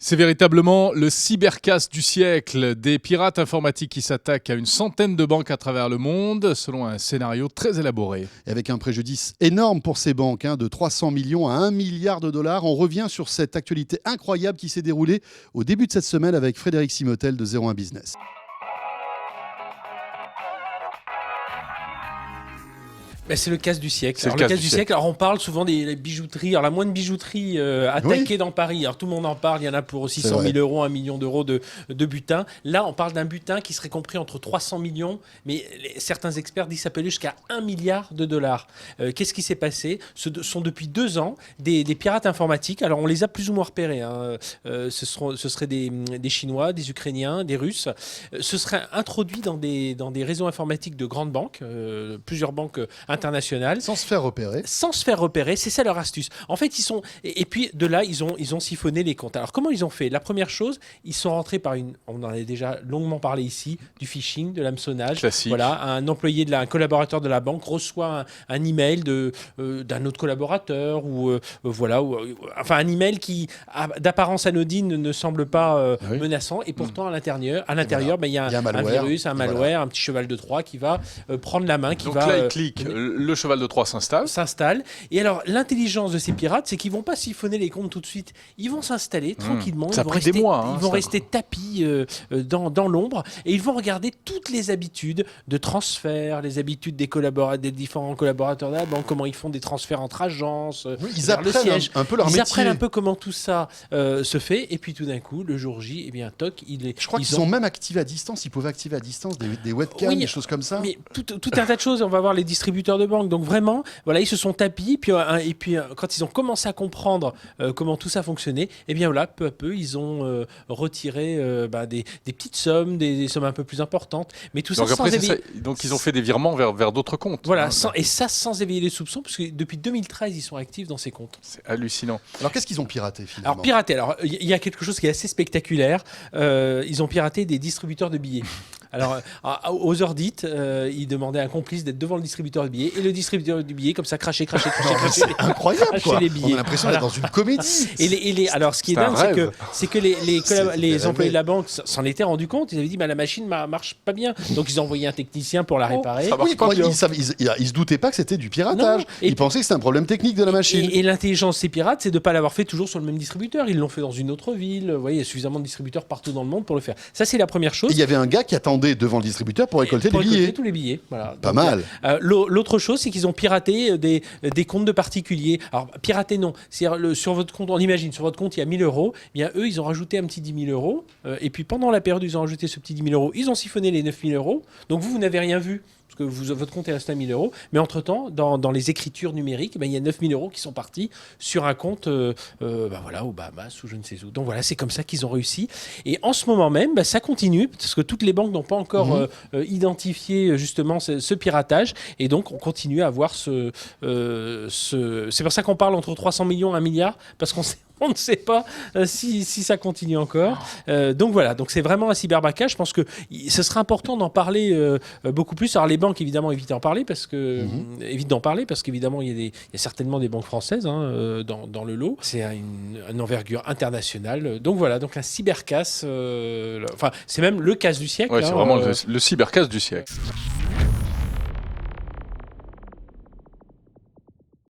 C'est véritablement le cybercasse du siècle. Des pirates informatiques qui s'attaquent à une centaine de banques à travers le monde, selon un scénario très élaboré. Et avec un préjudice énorme pour ces banques, de 300 millions à 1 milliard de dollars. On revient sur cette actualité incroyable qui s'est déroulée au début de cette semaine avec Frédéric Simotel de 01 Business. Ben, c'est le casse du siècle. C'est Alors, le casse du siècle. Alors, on parle souvent des bijouteries. Alors, la moindre bijouterie attaquée dans Paris. Alors, tout le monde en parle. Il y en a pour 600 000 euros, 1 million d'euros de butin. Là, on parle d'un butin qui serait compris entre 300 millions, mais certains experts disent que ça peut aller jusqu'à 1 milliard de dollars. Qu'est-ce qui s'est passé ? Ce sont depuis 2 ans des pirates informatiques. Alors, on les a plus ou moins repérés. Ce seraient des Chinois, des Ukrainiens, des Russes. Ce serait introduit dans des réseaux informatiques de grandes banques, plusieurs banques internationales. Sans se faire repérer. Sans se faire repérer, c'est ça leur astuce. En fait, et puis de là, ils ont siphonné les comptes. Alors, comment ils ont fait ? La première chose, ils sont rentrés par on en a déjà longuement parlé ici, du phishing, de l'hameçonnage. Classique. Voilà, un collaborateur de la banque reçoit un email d'un autre collaborateur enfin un email qui, d'apparence anodine, ne semble pas menaçant, et pourtant à l'intérieur, il y a un virus, un malware, un petit cheval de Troie qui va prendre la main, Donc là, il clique. Le cheval de Troie s'installe. Et alors, l'intelligence de ces pirates, c'est qu'ils vont pas siphonner les comptes tout de suite. Ils vont s'installer tranquillement. Ça a pris des mois. Ils vont rester tapis dans l'ombre, et ils vont regarder toutes les habitudes de transfert, les habitudes des différents collaborateurs de la banque, comment ils font des transferts entre agences, ils apprennent un peu leur métier. Ils apprennent un peu comment tout ça se fait, et puis tout d'un coup, le jour J, toc, Je crois qu'ils ont même activé à distance. Ils pouvaient activer à distance des webcams, des choses comme ça. Mais tout un tas de choses. On va voir les distributeurs de banque. Donc vraiment, voilà, ils se sont tapis. Et puis quand ils ont commencé à comprendre comment tout ça fonctionnait, peu à peu, ils ont retiré des petites sommes, des sommes un peu plus importantes. Mais tout donc ça après, sans éveiller. Donc ils ont fait des virements vers d'autres comptes. Voilà, sans éveiller les soupçons, parce que depuis 2013, ils sont actifs dans ces comptes. C'est hallucinant. Alors qu'est-ce qu'ils ont piraté finalement ? Alors il y a quelque chose qui est assez spectaculaire. Ils ont piraté des distributeurs de billets. Alors, aux heures dites, ils demandaient à un complice d'être devant le distributeur de billets, et le distributeur de billets, comme ça, crachait. C'est incroyable, quoi. Les billets. On a l'impression d'être dans une comédie. Alors, ce qui est dingue, c'est que les employés de la banque s'en étaient rendus compte. Ils avaient dit, la machine marche pas bien. Donc, ils ont envoyé un technicien pour la réparer. Ils se doutaient pas que c'était du piratage. Ils pensaient que c'était un problème technique de la machine. Et l'intelligence de ces pirates, c'est de ne pas l'avoir fait toujours sur le même distributeur. Ils l'ont fait dans une autre ville. Vous voyez, il y a suffisamment de distributeurs partout dans le monde pour le faire. Ça, c'est la première chose. Il y avait un gars qui attendait devant le distributeur pour récolter les billets. Tous les billets. Voilà. Pas mal. L'autre chose, c'est qu'ils ont piraté des comptes de particuliers. Alors, pirater, non. C'est-à-dire, sur votre compte, on imagine, sur votre compte, il y a 1 000 euros. Eux, ils ont rajouté un petit 10 000 euros. Et puis, pendant la période où ils ont rajouté ce petit 10 000 euros, ils ont siphonné les 9 000 euros. Donc, vous n'avez rien vu, parce que votre compte est resté à 1 000 euros. Mais entre-temps, dans les écritures numériques, il y a 9 000 euros qui sont partis sur un compte au Bahamas ou je ne sais où. Donc voilà, c'est comme ça qu'ils ont réussi. Et en ce moment même, ça continue, parce que toutes les banques n'ont pas encore identifié justement ce piratage. Et donc, on continue à avoir c'est pour ça qu'on parle entre 300 millions et 1 milliard, parce on ne sait pas si ça continue encore. Donc voilà, donc c'est vraiment un cyberbraquage. Je pense que ce sera important d'en parler beaucoup plus. Alors les banques, évidemment, évitent d'en parler parce qu'évidemment, il y a certainement des banques françaises dans le lot. C'est une envergure internationale. Donc voilà, donc un cybercasse. C'est même le casse du siècle. Ouais, c'est vraiment le cybercasse du siècle.